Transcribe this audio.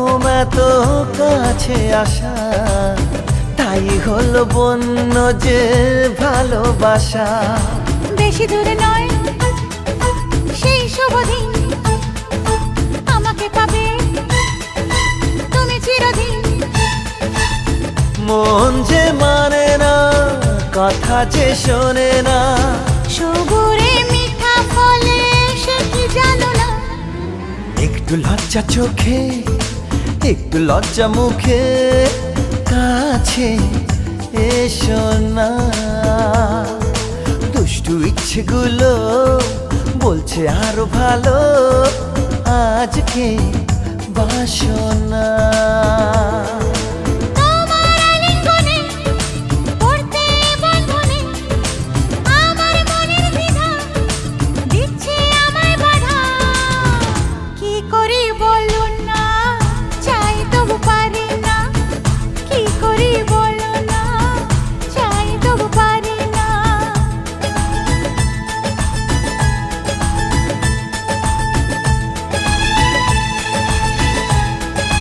ঘুম এত কাছে আসা, তাই হলো বন্য যে ভালোবাসা। বেশি দূরে নয় সেই শুভ দিন, আমাকে পাবে তুমি চিরদিন। মন যে মানে না, কথা যে শোনে না, সবুরে মিঠা ফলে সে কি জানো না। একটু লজ্জা চোখে, একটু লজ্জা মুখে, কাছে এসো না। দুষ্টু ইচ্ছেগুলো বলছে আরো ভালো, আজকে বাসনা।